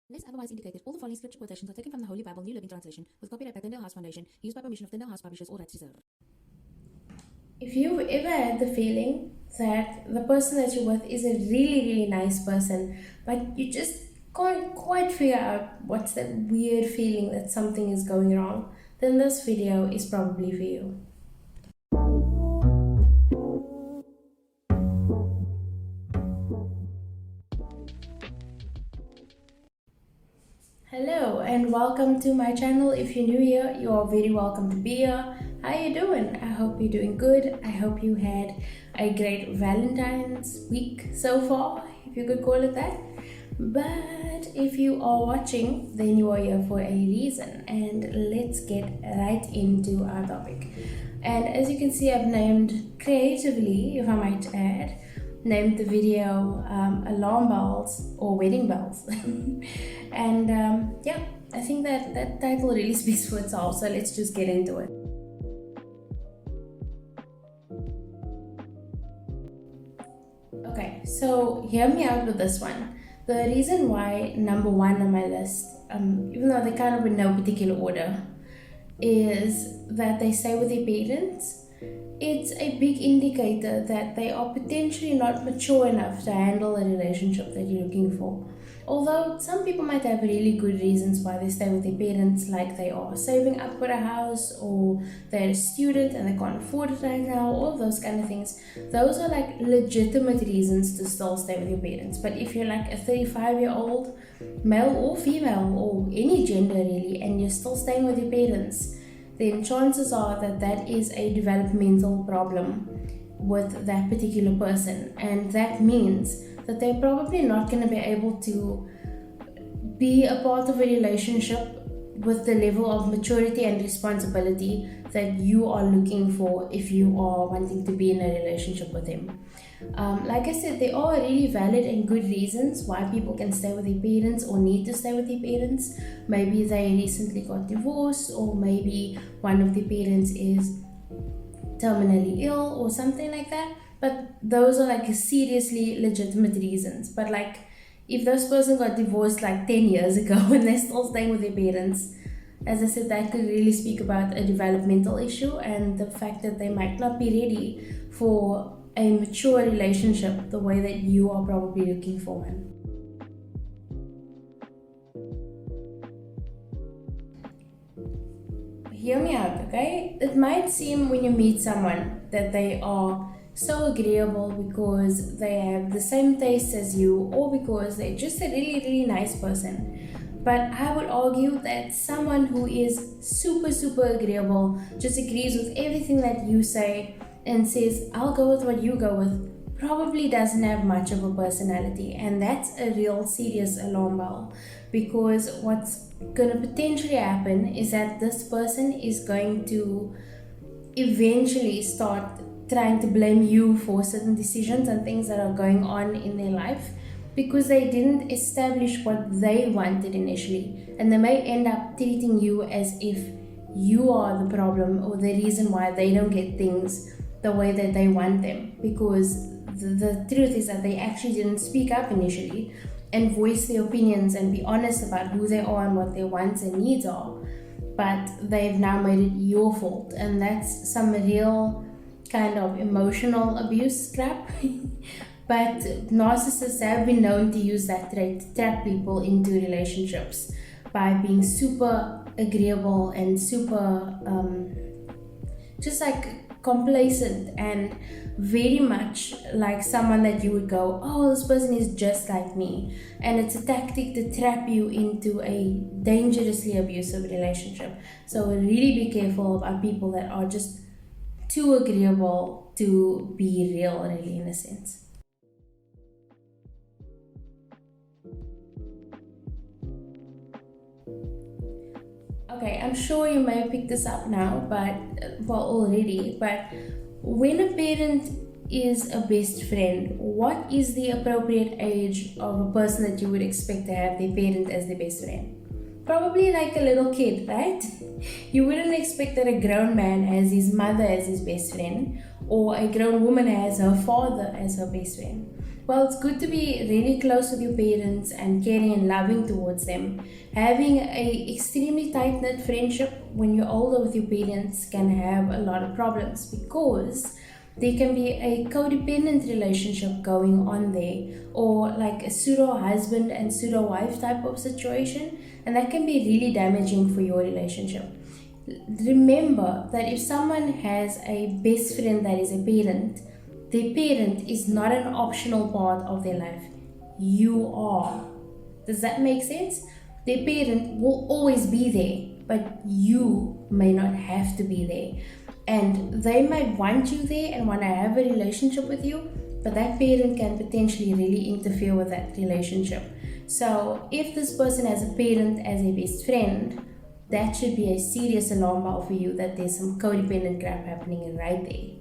Unless otherwise indicated, all the following scripture quotations are taken from the Holy Bible, New Living Translation, with copyright by Tyndale Foundation, used by permission of Tyndale House Publishers, all rights reserved. If you've ever had the feeling that the person that you're with is a really, really nice person, but you just can't quite figure out what's that weird feeling that something is going wrong, then this video is probably for you. Hello and welcome to my channel. If you're new here, you are very welcome to be here. How you doing? I hope you're doing good. I hope you had a great Valentine's week so far, if you could call it that. But if you are watching, then you are here for a reason, and let's get right into our topic. And as you can see, I've named creatively, if I might add, named the video alarm bells or wedding bells. And yeah, I think that title really speaks for itself, so let's just get into it. Okay, so hear me out with this one. The reason why number one on my list, even though they're kind of in no particular order, is that they stay with their parents. It's a big indicator that they are potentially not mature enough to handle the relationship that you're looking for. Although some people might have really good reasons why they stay with their parents, like they are saving up for a house, or they're a student and they can't afford it right now, all of those kind of things. Those are like legitimate reasons to still stay with your parents. But if you're like a 35-year-old, male or female, or any gender really, and you're still staying with your parents, then chances are that that is a developmental problem with that particular person. And that means that they're probably not going to be able to be a part of a relationship with the level of maturity and responsibility that you are looking for if you are wanting to be in a relationship with them. Like I said, there are really valid and good reasons why people can stay with their parents or need to stay with their parents. Maybe they recently got divorced, or maybe one of their parents is terminally ill or something like that. But those are like seriously legitimate reasons. But like, if this person got divorced like 10 years ago and they're still staying with their parents, as I said, that could really speak about a developmental issue and the fact that they might not be ready for a mature relationship the way that you are probably looking for one. Hear me out, okay? It might seem when you meet someone that they are so agreeable because they have the same taste as you, or because they're just a really, really nice person. But I would argue that someone who is super, super agreeable, just agrees with everything that you say and says, I'll go with what you go with, probably doesn't have much of a personality. And that's a real serious alarm bell, because what's going to potentially happen is that this person is going to eventually start trying to blame you for certain decisions and things that are going on in their life, because they didn't establish what they wanted initially, and they may end up treating you as if you are the problem or the reason why they don't get things the way that they want them, because the truth is that they actually didn't speak up initially and voice their opinions and be honest about who they are and what their wants and needs are, but they've now made it your fault. And that's some real kind of emotional abuse crap. But narcissists have been known to use that trait to trap people into relationships by being super agreeable and super just like complacent, and very much like someone that you would go, oh, this person is just like me. And it's a tactic to trap you into a dangerously abusive relationship. So really be careful about people that are just too agreeable to be real, really, in a sense. Okay, I'm sure you may have picked this up now, but already. But when a parent is a best friend, what is the appropriate age of a person that you would expect to have their parent as their best friend? Probably like a little kid, right? You wouldn't expect that a grown man has his mother as his best friend, or a grown woman has her father as her best friend. Well, it's good to be really close with your parents and caring and loving towards them. Having a extremely tight-knit friendship when you're older with your parents can have a lot of problems, because there can be a codependent relationship going on there, or like a pseudo husband and pseudo wife type of situation, and that can be really damaging for your relationship. Remember that if someone has a best friend that is a parent, their parent is not an optional part of their life. You are. Does that make sense? Their parent will always be there, but you may not have to be there. And they might want you there and want to have a relationship with you, but that parent can potentially really interfere with that relationship. So if this person has a parent as a best friend, that should be a serious alarm bell for you that there's some codependent crap happening right there.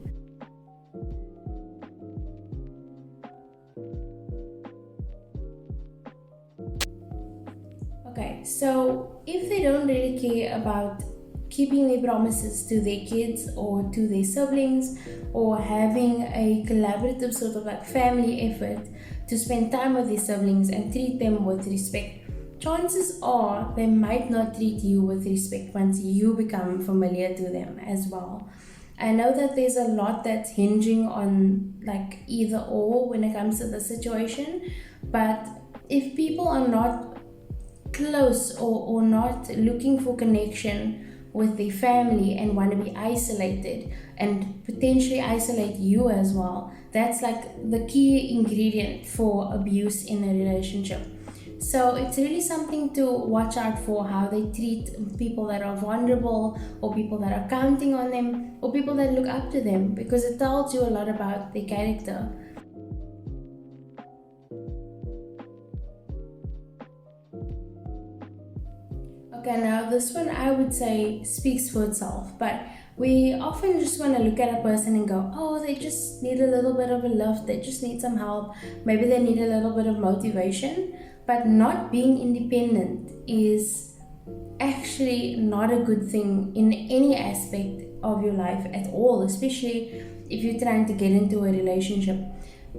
Okay, so if they don't really care about keeping their promises to their kids or to their siblings, or having a collaborative sort of like family effort to spend time with their siblings and treat them with respect, chances are they might not treat you with respect once you become familiar to them as well. I know that there's a lot that's hinging on like either or when it comes to the situation, but if people are not close or not looking for connection with their family and want to be isolated and potentially isolate you as well, that's like the key ingredient for abuse in a relationship. So it's really something to watch out for, how they treat people that are vulnerable, or people that are counting on them, or people that look up to them, because it tells you a lot about their character. Okay, now this one I would say speaks for itself, but we often just want to look at a person and go, oh, they just need a little bit of a lift, they just need some help, maybe they need a little bit of motivation. But not being independent is actually not a good thing in any aspect of your life at all, especially if you're trying to get into a relationship.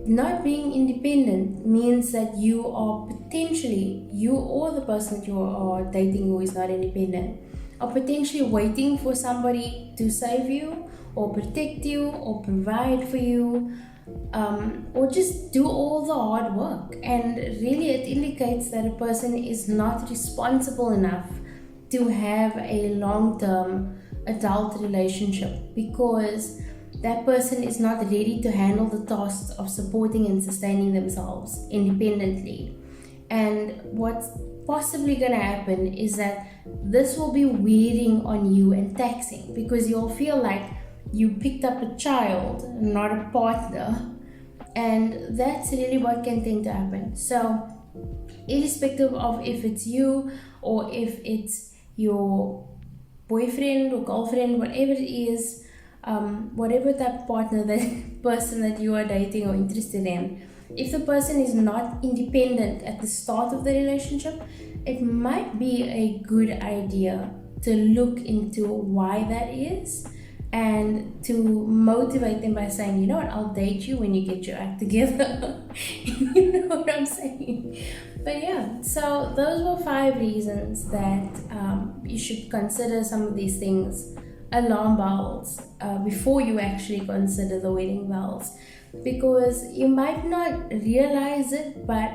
Not being independent means that you are potentially, you or the person that you are dating who is not independent, are potentially waiting for somebody to save you or protect you or provide for you, or just do all the hard work. And really it indicates that a person is not responsible enough to have a long-term adult relationship, because that person is not ready to handle the tasks of supporting and sustaining themselves independently. And what's possibly going to happen is that this will be wearing on you and taxing, because you'll feel like you picked up a child, not a partner. And that's really what can tend to happen. So irrespective of if it's you or if it's your boyfriend or girlfriend, whatever it is, whatever type of partner, that person that you are dating or interested in, if the person is not independent at the start of the relationship, it might be a good idea to look into why that is, and to motivate them by saying, you know what, I'll date you when you get your act together. You know what I'm saying? But yeah, so those were 5 reasons that you should consider some of these things alarm bells before you actually consider the wedding bells. Because you might not realize it, but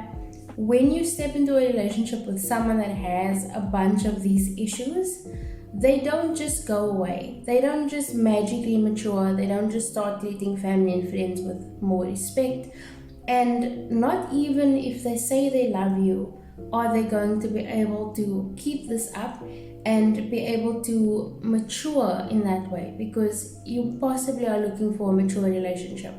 when you step into a relationship with someone that has a bunch of these issues, they don't just go away. They don't just magically mature. They don't just start treating family and friends with more respect. And not even if they say they love you, are they going to be able to keep this up and be able to mature in that way, because you possibly are looking for a mature relationship.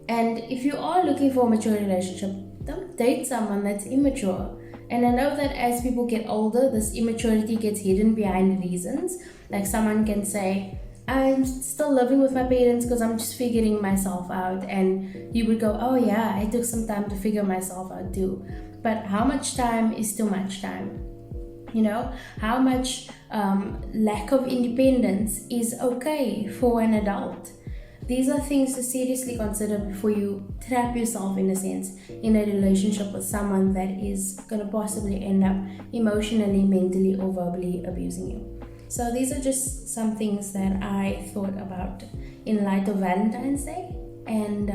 And if you are looking for a mature relationship, don't date someone that's immature. And I know that as people get older, this immaturity gets hidden behind reasons. Like someone can say, I'm still living with my parents because I'm just figuring myself out. And you would go, oh yeah, I took some time to figure myself out too. But how much time is too much time? You know, how much lack of independence is okay for an adult? these are things to seriously consider before you trap yourself, in a sense, in a relationship with someone that is going to possibly end up emotionally, mentally, or verbally abusing you. So these are just some things that I thought about in light of Valentine's Day. And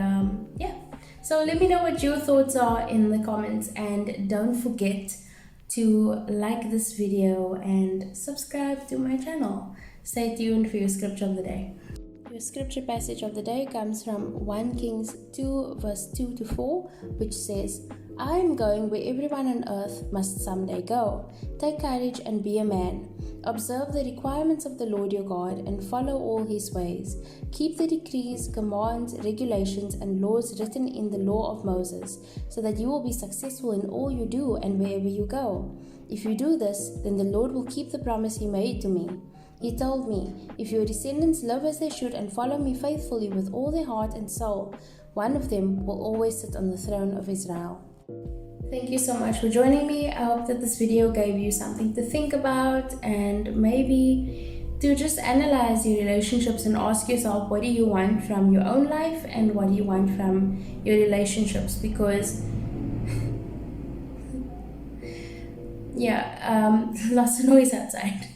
yeah, so let me know what your thoughts are in the comments, and don't forget to like this video and subscribe to my channel. Stay tuned for your scripture of the day. Your scripture passage of the day comes from 1 Kings 2 verse 2 to 4, which says, I am going where everyone on earth must someday go. Take courage and be a man. Observe the requirements of the Lord your God and follow all his ways. Keep the decrees, commands, regulations, and laws written in the law of Moses, so that you will be successful in all you do and wherever you go. If you do this, then the Lord will keep the promise he made to me. He told me, if your descendants live as they should and follow me faithfully with all their heart and soul, one of them will always sit on the throne of Israel. Thank you so much for joining me. I hope that this video gave you something to think about, and maybe to just analyze your relationships and ask yourself, what do you want from your own life and what do you want from your relationships? Because lots of noise outside.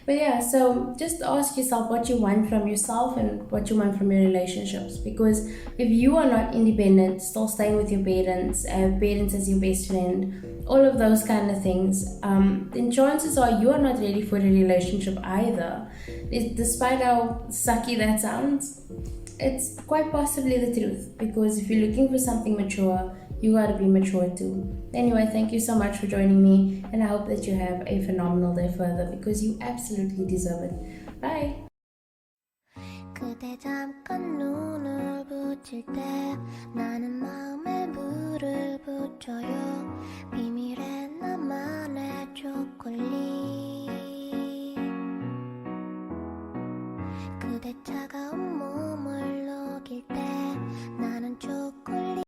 But yeah, so just ask yourself what you want from yourself and what you want from your relationships. Because if you are not independent, still staying with your parents, parents as your best friend, all of those kind of things, then chances are you are not ready for a relationship either. Despite how sucky that sounds, it's quite possibly the truth. Because if you're looking for something mature, you gotta be mature too. Anyway, thank you so much for joining me, and I hope that you have a phenomenal day further, because you absolutely deserve it. Bye! 그대 잠깐 눈을 붙일 때 나는 마음에 물을 붙여요. 비밀의 나만의 초콜릿. 그대 차가운 몸을